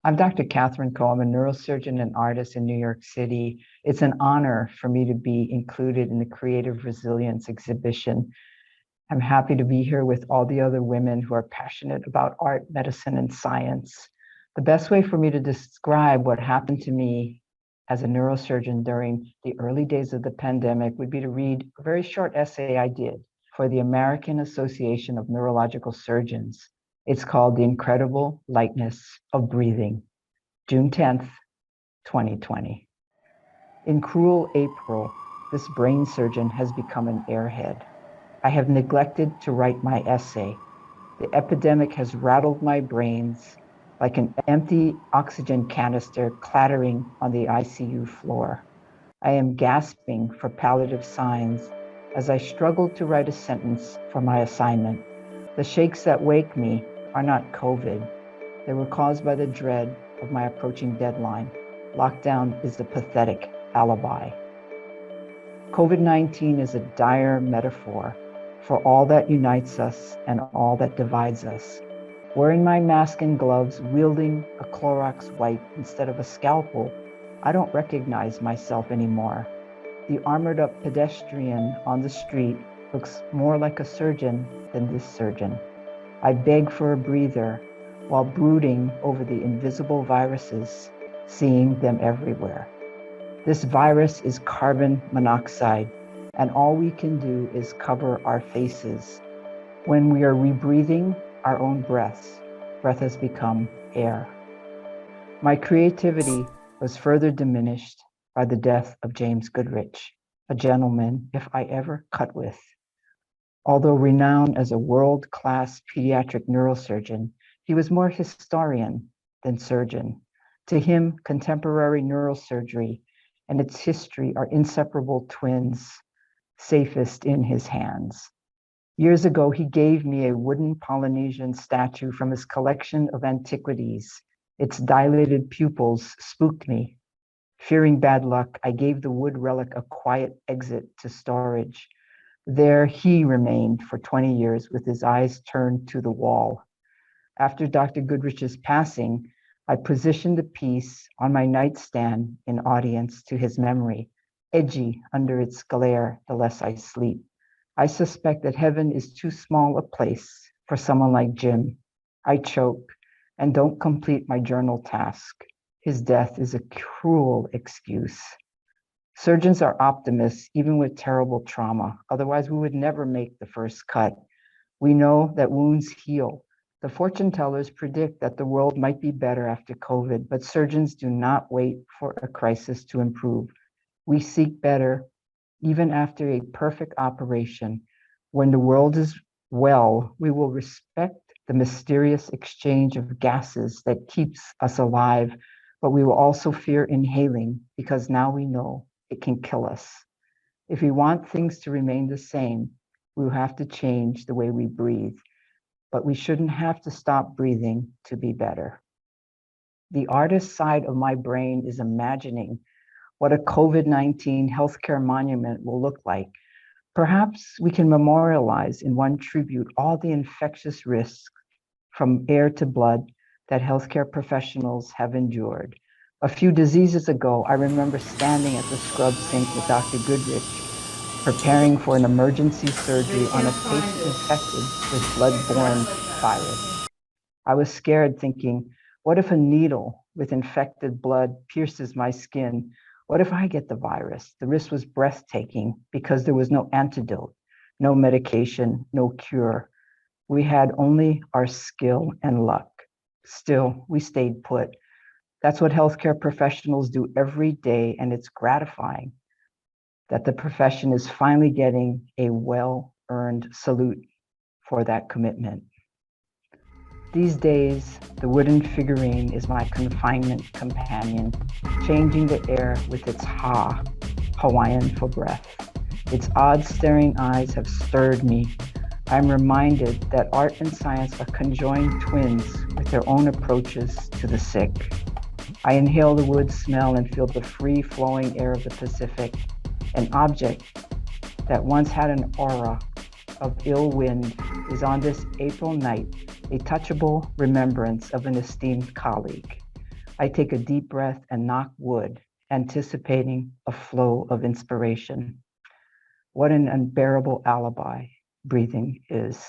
I'm Dr. Catherine Coe. I'm a neurosurgeon and artist in New York City. It's an honor for me to be included in the Creative Resilience exhibition. I'm happy to be here with all the other women who are passionate about art, medicine, and science. The best way for me to describe what happened to me as a neurosurgeon during the early days of the pandemic would be to read a very short essay I did for the American Association of Neurological Surgeons. It's called The Incredible Lightness of Breathing, June 10th, 2020. In cruel April, this brain surgeon has become an airhead. I have neglected to write my essay. The epidemic has rattled my brains like an empty oxygen canister clattering on the ICU floor. I am gasping for palliative signs as I struggle to write a sentence for my assignment. The shakes that wake me are not COVID. They were caused by the dread of my approaching deadline. Lockdown is a pathetic alibi. COVID-19 is a dire metaphor for all that unites us and all that divides us. Wearing my mask and gloves, wielding a Clorox wipe instead of a scalpel, I don't recognize myself anymore. The armored up pedestrian on the street looks more like a surgeon than this surgeon. I beg for a breather while brooding over the invisible viruses, seeing them everywhere. This virus is carbon monoxide, and all we can do is cover our faces. When we are rebreathing our own breath has become air. My creativity was further diminished by the death of James Goodrich, a gentleman if I ever cut with. Although renowned as a world-class pediatric neurosurgeon, he was more historian than surgeon. To him, contemporary neurosurgery and its history are inseparable twins, safest in his hands. Years ago, he gave me a wooden Polynesian statue from his collection of antiquities. Its dilated pupils spooked me. Fearing bad luck, I gave the wood relic a quiet exit to storage. There he remained for 20 years with his eyes turned to the wall. After Dr. Goodrich's passing, I positioned the piece on my nightstand in audience to his memory, edgy under its glare the less I sleep. I suspect that heaven is too small a place for someone like Jim. I choke and don't complete my journal task. His death is a cruel excuse. Surgeons are optimists, even with terrible trauma. Otherwise, we would never make the first cut. We know that wounds heal. The fortune tellers predict that the world might be better after COVID, but surgeons do not wait for a crisis to improve. We seek better even after a perfect operation. When the world is well, we will respect the mysterious exchange of gases that keeps us alive, but we will also fear inhaling because now we know it can kill us. If we want things to remain the same, we will have to change the way we breathe, but we shouldn't have to stop breathing to be better. The artist side of my brain is imagining what a COVID-19 healthcare monument will look like. Perhaps we can memorialize in one tribute all the infectious risks from air to blood that healthcare professionals have endured. A few diseases ago, I remember standing at the scrub sink with Dr. Goodrich, preparing for an emergency surgery on a patient infected with blood-borne virus. I was scared, thinking, what if a needle with infected blood pierces my skin? What if I get the virus? The risk was breathtaking because there was no antidote, no medication, no cure. We had only our skill and luck. Still, we stayed put. That's what healthcare professionals do every day, and it's gratifying that the profession is finally getting a well-earned salute for that commitment. These days, the wooden figurine is my confinement companion, changing the air with its ha, Hawaiian for breath. Its odd staring eyes have stirred me. I'm reminded that art and science are conjoined twins with their own approaches to the sick. I inhale the wood smell and feel the free-flowing air of the Pacific. An object that once had an aura of ill wind is on this April night a touchable remembrance of an esteemed colleague. I take a deep breath and knock wood, anticipating a flow of inspiration. What an unbearable alibi breathing is.